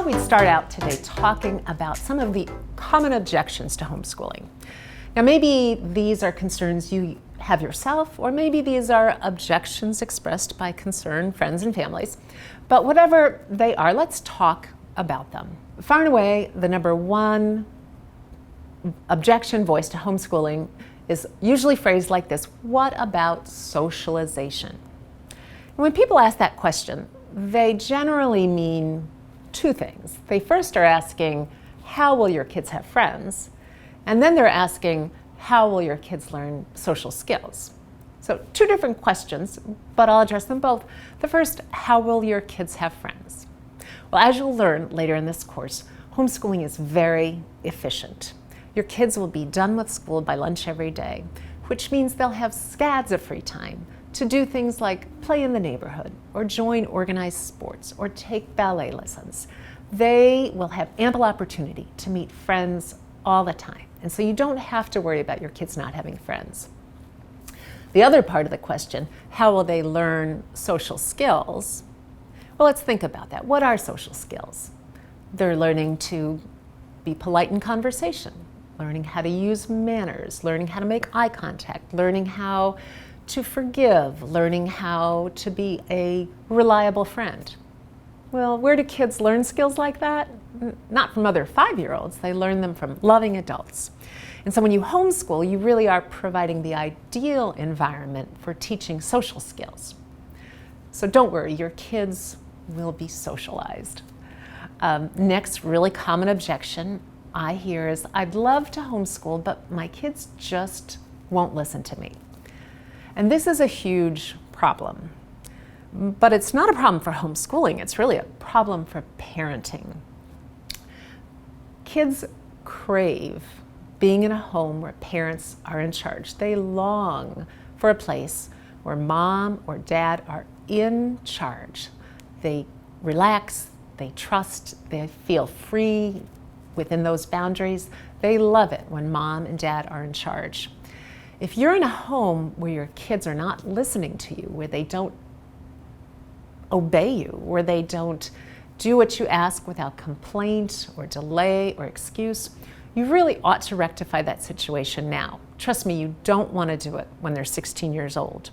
thought we'd start out today talking about some of the common objections to homeschooling. Now, maybe these are concerns you have yourself, or maybe these are objections expressed by concerned friends and families. But whatever they are, let's talk about them. Far and away, the number one objection voiced to homeschooling is usually phrased like this: what about socialization? And when people ask that question, they generally mean two things. They first are asking, how will your kids have friends? And then they're asking, how will your kids learn social skills? So two different questions, but I'll address them both. The first, how will your kids have friends? Well, as you'll learn later in this course, homeschooling is very efficient. Your kids will be done with school by lunch every day, which means they'll have scads of free time to do things like play in the neighborhood, or join organized sports, or take ballet lessons. They will have ample opportunity to meet friends all the time. And so you don't have to worry about your kids not having friends. The other part of the question, how will they learn social skills? Well, let's think about that. What are social skills? They're learning to be polite in conversation, learning how to use manners, learning how to make eye contact, learning how to forgive, learning how to be a reliable friend. Well, where do kids learn skills like that? Not from other 5-year-olds. They learn them from loving adults. And so when you homeschool, you really are providing the ideal environment for teaching social skills. So don't worry, your kids will be socialized. Next really common objection I hear is, I'd love to homeschool, but my kids just won't listen to me. And this is a huge problem. But it's not a problem for homeschooling, it's really a problem for parenting. Kids crave being in a home where parents are in charge. They long for a place where mom or dad are in charge. They relax, they trust, they feel free within those boundaries. They love it when mom and dad are in charge. If you're in a home where your kids are not listening to you, where they don't obey you, where they don't do what you ask without complaint or delay or excuse, you really ought to rectify that situation now. Trust me, you don't want to do it when they're 16 years old.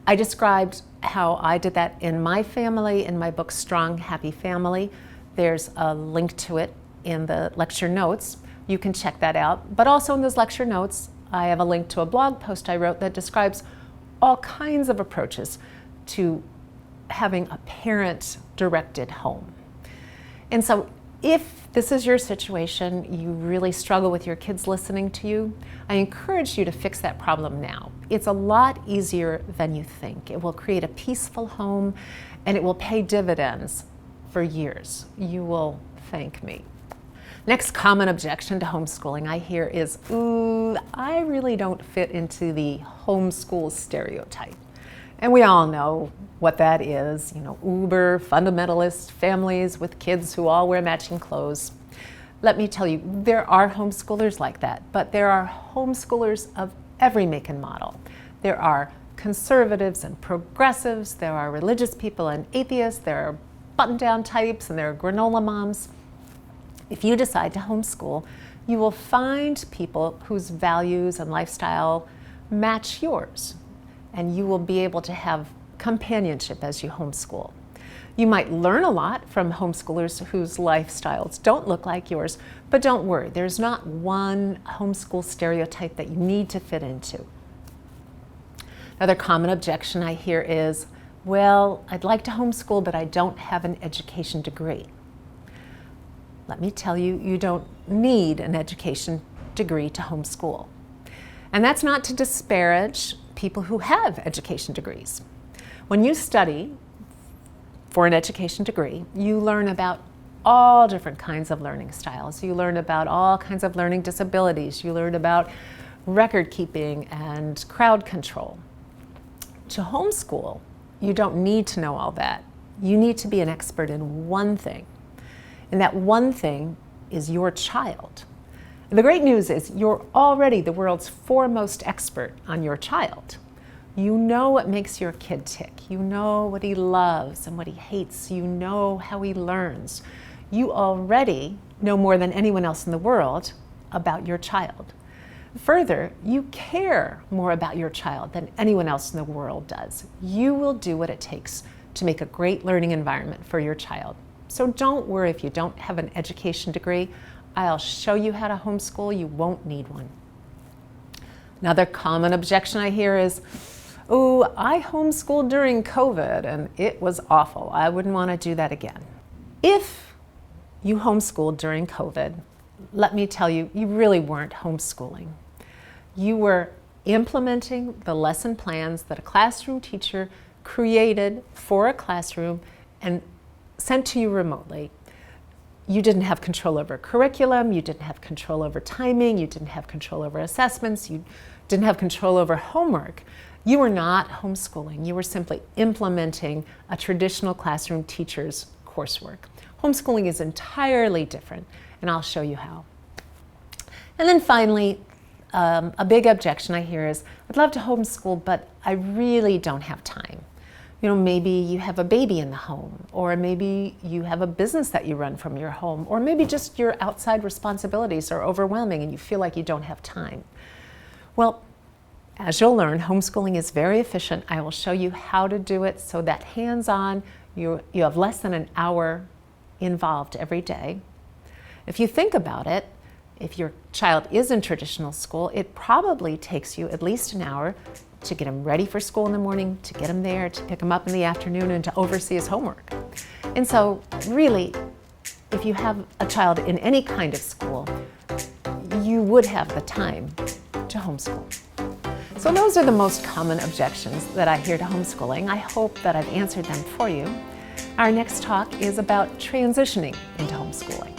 I described how I did that in my family in my book, Strong, Happy Family. There's a link to it in the lecture notes. You can check that out. But also in those lecture notes, I have a link to a blog post I wrote that describes all kinds of approaches to having a parent-directed home. And so if this is your situation, you really struggle with your kids listening to you, I encourage you to fix that problem now. It's a lot easier than you think. It will create a peaceful home, and it will pay dividends for years. You will thank me. Next common objection to homeschooling I hear is, I really don't fit into the homeschool stereotype. And we all know what that is, uber fundamentalist families with kids who all wear matching clothes. Let me tell you, there are homeschoolers like that, but there are homeschoolers of every make and model. There are conservatives and progressives, there are religious people and atheists, there are button-down types, and there are granola moms. If you decide to homeschool, you will find people whose values and lifestyle match yours, and you will be able to have companionship as you homeschool. You might learn a lot from homeschoolers whose lifestyles don't look like yours, but don't worry, there's not one homeschool stereotype that you need to fit into. Another common objection I hear is, well, I'd like to homeschool, but I don't have an education degree. Let me tell you, you don't need an education degree to homeschool. And that's not to disparage people who have education degrees. When you study for an education degree, you learn about all different kinds of learning styles. You learn about all kinds of learning disabilities. You learn about record keeping and crowd control. To homeschool, you don't need to know all that. You need to be an expert in one thing. And that one thing is your child. And the great news is you're already the world's foremost expert on your child. You know what makes your kid tick. You know what he loves and what he hates. You know how he learns. You already know more than anyone else in the world about your child. Further, you care more about your child than anyone else in the world does. You will do what it takes to make a great learning environment for your child. So don't worry if you don't have an education degree. I'll show you how to homeschool. You won't need one. Another common objection I hear is, oh, I homeschooled during COVID and it was awful. I wouldn't want to do that again. If you homeschooled during COVID, let me tell you, you really weren't homeschooling. You were implementing the lesson plans that a classroom teacher created for a classroom and sent to you remotely. You didn't have control over curriculum, you didn't have control over timing, you didn't have control over assessments, you didn't have control over homework. You were not homeschooling, you were simply implementing a traditional classroom teacher's coursework. Homeschooling is entirely different, and I'll show you how. And then finally, a big objection I hear is, I'd love to homeschool, but I really don't have time. You know, maybe you have a baby in the home, or maybe you have a business that you run from your home, or maybe just your outside responsibilities are overwhelming and you feel like you don't have time. Well, as you'll learn, homeschooling is very efficient. I will show you how to do it so that hands-on, you have less than an hour involved every day. If you think about it, if your child is in traditional school, it probably takes you at least an hour to get him ready for school in the morning, to get him there, to pick him up in the afternoon, and to oversee his homework. And so really, if you have a child in any kind of school, you would have the time to homeschool. So those are the most common objections that I hear to homeschooling. I hope that I've answered them for you. Our next talk is about transitioning into homeschooling.